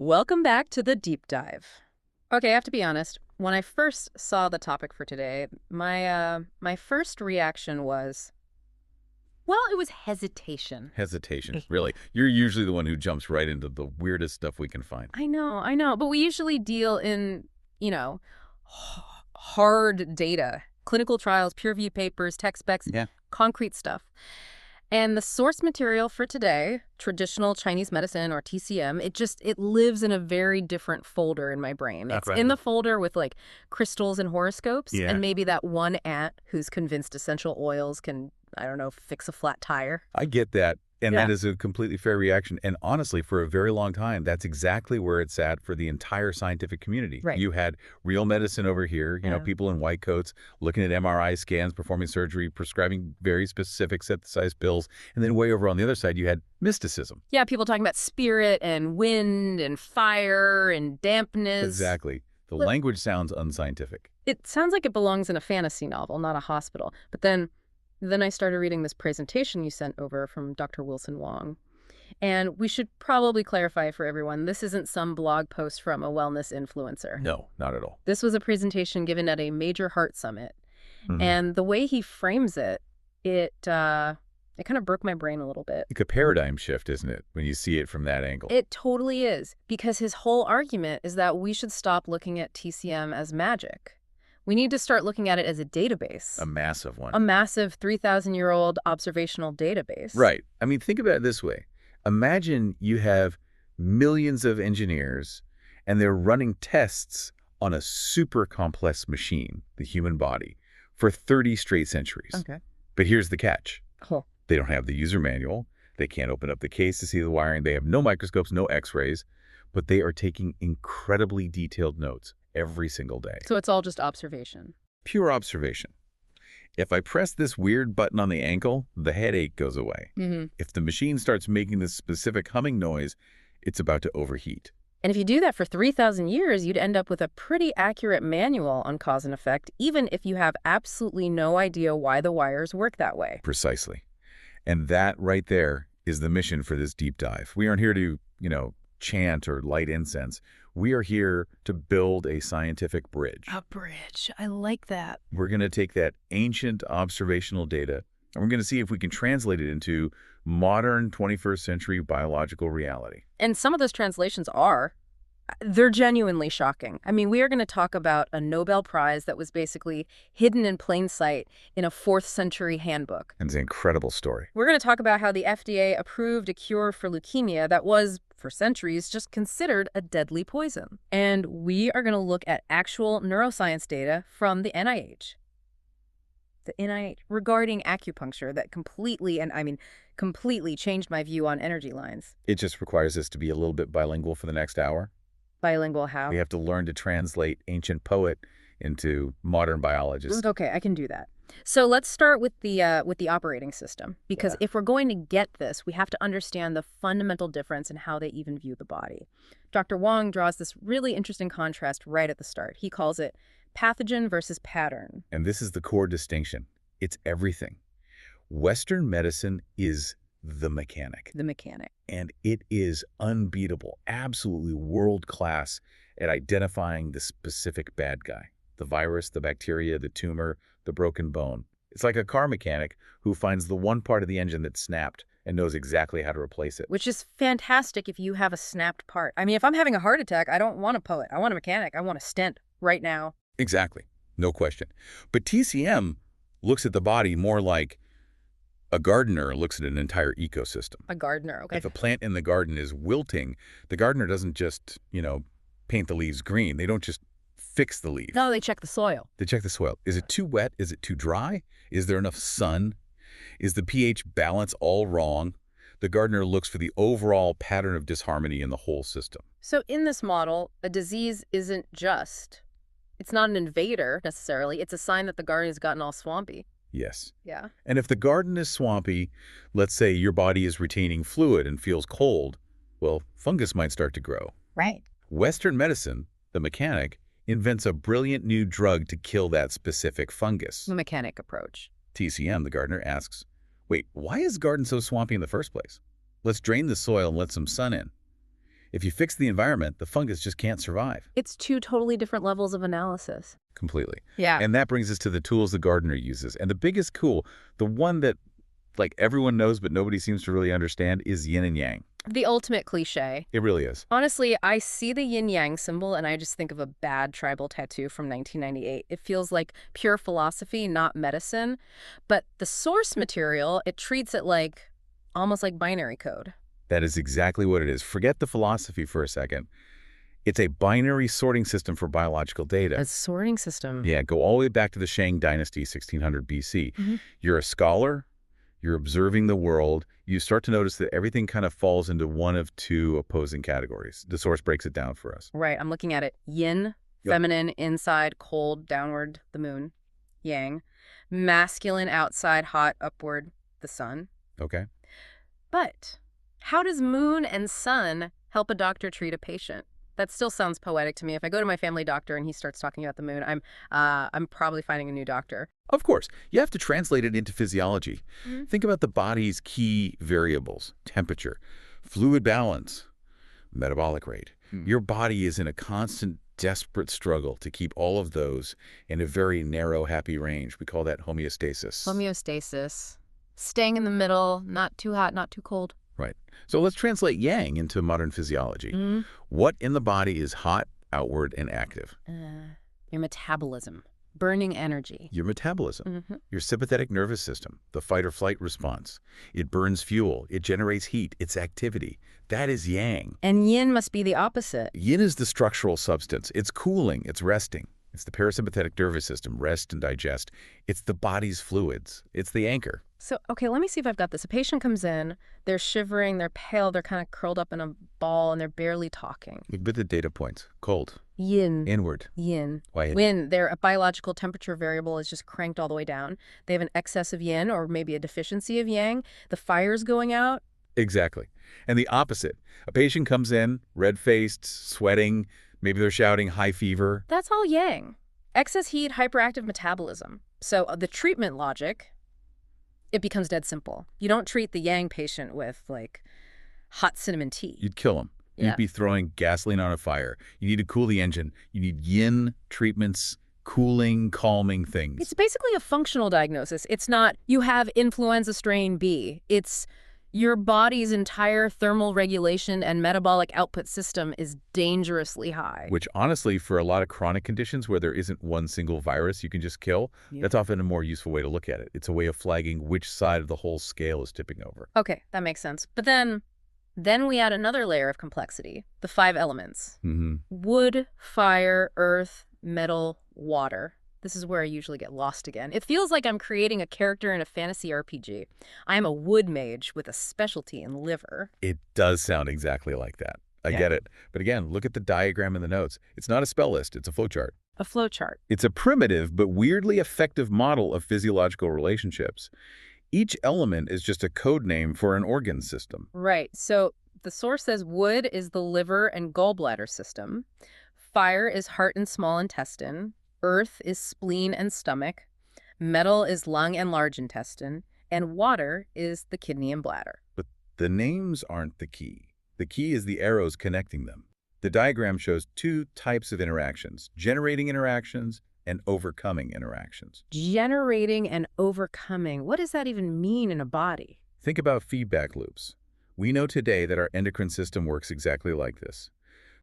Welcome back to the deep dive. Okay, I have to be honest. When I first saw the topic for today, my first reaction was, well, it was hesitation. Hesitation. Really. You're usually the one who jumps right into the weirdest stuff we can find. I know, but we usually deal in, you know, hard data, clinical trials, peer-reviewed papers, tech specs, Yeah. concrete stuff. And the source material for today, traditional Chinese medicine or TCM, it lives in a very different folder in my brain. That's It's right. in the folder with like crystals and horoscopes Yeah. and maybe that one aunt who's convinced essential oils can, I don't know, fix a flat tire. I get that. And Yeah. that is a completely fair reaction. And honestly, for a very long time, that's exactly where it's at for the entire scientific community. Right. You had real medicine over here, Yeah. people in white coats looking at MRI scans, performing surgery, prescribing very specific synthesized pills. And then way over on the other side, you had mysticism. Yeah, people talking about spirit and wind and fire and dampness. Exactly. The Look- language sounds unscientific. It sounds like it belongs in a fantasy novel, not a hospital. But then I started reading this presentation you sent over from Dr. Wilson Wong. And we should probably clarify for everyone, this isn't some blog post from a wellness influencer. No, not at all. This was a presentation given at a major heart summit. Mhm. And the way he frames it, it kind of broke my brain a little bit. Like a paradigm shift, isn't it, when you see it from that angle? It totally is, because his whole argument is that we should stop looking at TCM as magic. We need to start looking at it as a database. A massive one. A massive 3,000-year-old observational database. Right. I mean, think about it this way. Imagine you have millions of engineers and they're running tests on a super complex machine, the human body, for 30 straight centuries. Okay. But here's the catch. Cool. They don't have the user manual. They can't open up the case to see the wiring. They have no microscopes, no x-rays, but they are taking incredibly detailed notes every single day. So it's all just observation. Pure observation. If I press this weird button on the ankle, the headache goes away. Mm-hmm. If the machine starts making this specific humming noise, it's about to overheat. And if you do that for 3,000 years, you'd end up with a pretty accurate manual on cause and effect, even if you have absolutely no idea why the wires work that way. Precisely. And that right there is the mission for this deep dive. We aren't here to, chant or light incense. We are here to build a scientific bridge. A bridge. I like that. We're going to take that ancient observational data and we're going to see if we can translate it into modern 21st century biological reality. And some of those translations they're genuinely shocking. I mean, we are going to talk about a Nobel Prize that was basically hidden in plain sight in a 4th century handbook. And it's an incredible story. We're going to talk about how the FDA approved a cure for leukemia that was, for centuries, just considered a deadly poison. And we are going to look at actual neuroscience data from the NIH. The NIH regarding acupuncture that completely changed my view on energy lines. It just requires us to be a little bit bilingual for the next hour. Bilingual how? We have to learn to translate ancient poet into modern biologist. Okay, I can do that. So let's start with the operating system, because Yeah. if we're going to get this, we have to understand the fundamental difference in how they even view the body. Dr. Wong draws this really interesting contrast right at the start. He calls it pathogen versus pattern. And this is the core distinction. It's everything. Western medicine is the mechanic, The mechanic. and it is unbeatable, absolutely world-class at identifying the specific bad guy, the virus, the bacteria, the tumor, the broken bone. It's like a car mechanic who finds the one part of the engine that snapped and knows exactly how to replace it. Which is fantastic if you have a snapped part. I mean, if I'm having a heart attack, I don't want a poet. I want a mechanic. I want a stent right now. Exactly. No question. But TCM looks at the body more like a gardener looks at an entire ecosystem. A gardener, okay? If a plant in the garden is wilting, the gardener doesn't just, paint the leaves green. They don't just fix the leaf. No, they check the soil. They check the soil. Is it too wet? Is it too dry? Is there enough sun? Is the pH balance all wrong? The gardener looks for the overall pattern of disharmony in the whole system. So in this model, a disease it's not an invader necessarily. It's a sign that the garden has gotten all swampy. Yes. Yeah. And if the garden is swampy, let's say your body is retaining fluid and feels cold, well, fungus might start to grow. Right. Western medicine, the mechanic, invents a brilliant new drug to kill that specific fungus. The mechanic approach. TCM, the gardener, asks, wait, why is the garden so swampy in the first place? Let's drain the soil and let some sun in. If you fix the environment, the fungus just can't survive. It's two totally different levels of analysis. Completely. Yeah. And that brings us to the tools the gardener uses. And the biggest tool, the one that like everyone knows but nobody seems to really understand, is yin and yang. The ultimate cliche. It really is. Honestly, I see the yin-yang symbol and I just think of a bad tribal tattoo from 1998. It feels like pure philosophy, not medicine. But the source material, it treats it like almost like binary code. That is exactly what it is. Forget the philosophy for a second. It's a binary sorting system for biological data. A sorting system. Yeah, go all the way back to the Shang Dynasty, 1600 BC. You're a scholar, you're observing the world, you start to notice that everything kind of falls into one of two opposing categories. The source breaks it down for us. Right, I'm looking at it. Yin, feminine, inside, cold, downward, the moon. Yang, masculine, outside, hot, upward, the sun. Okay. But how does moon and sun help a doctor treat a patient? That still sounds poetic to me. If I go to my family doctor and he starts talking about the moon, I'm probably finding a new doctor. Of course, you have to translate it into physiology. Think about the body's key variables: temperature, fluid balance, metabolic rate. Your body is in a constant, desperate struggle to keep all of those in a very narrow, happy range. We call that homeostasis. Homeostasis. Staying in the middle, not too hot, not too cold. Right. So let's translate yang into modern physiology. What in the body is hot, outward, and active? Your metabolism. Burning energy. Your metabolism. Your sympathetic nervous system, the fight or flight response. It burns fuel. It generates heat. It's activity. That is yang. And yin must be the opposite. Yin is the structural substance. It's cooling. It's resting. It's the parasympathetic nervous system, rest and digest. It's the body's fluids. It's the anchor. So, okay, let me see if I've got this. A patient comes in, they're shivering, they're pale, they're kind of curled up in a ball, and they're barely talking. But the data points: cold, Yin. inward. Yin. Why? When their biological temperature variable is just cranked all the way down. They have an excess of yin or maybe a deficiency of yang. The fire's going out. Exactly. And the opposite. A patient comes in, red-faced, sweating, maybe they're shouting high fever. That's all yang. Excess heat, hyperactive metabolism. So the treatment logic, it becomes dead simple. You don't treat the yang patient with, like, hot cinnamon tea. You'd kill them. You'd be throwing gasoline on a fire. You need to cool the engine. You need yin treatments, cooling, calming things. It's basically a functional diagnosis. It's not, you have influenza strain B. It's your body's entire thermal regulation and metabolic output system is dangerously high. Which, honestly, for a lot of chronic conditions where there isn't one single virus you can just kill, that's often a more useful way to look at it. It's a way of flagging which side of the whole scale is tipping over. Okay, that makes sense. But then we add another layer of complexity, the 5 elements. Wood, fire, earth, metal, water. This is where I usually get lost again. It feels like I'm creating a character in a fantasy RPG. I am a wood mage with a specialty in liver. It does sound exactly like that. I get it. But again, look at the diagram in the notes. It's not a spell list. It's a flowchart. A flowchart. It's a primitive but weirdly effective model of physiological relationships. Each element is just a code name for an organ system. Right. So the source says wood is the liver and gallbladder system. Fire is heart and small intestine. Earth is spleen and stomach. Metal is lung and large intestine. And water is the kidney and bladder. But the names aren't the key. The key is the arrows connecting them. The diagram shows 2 types of interactions: generating interactions and overcoming interactions. Generating and overcoming. What does that even mean in a body? Think about feedback loops. We know today that our endocrine system works exactly like this.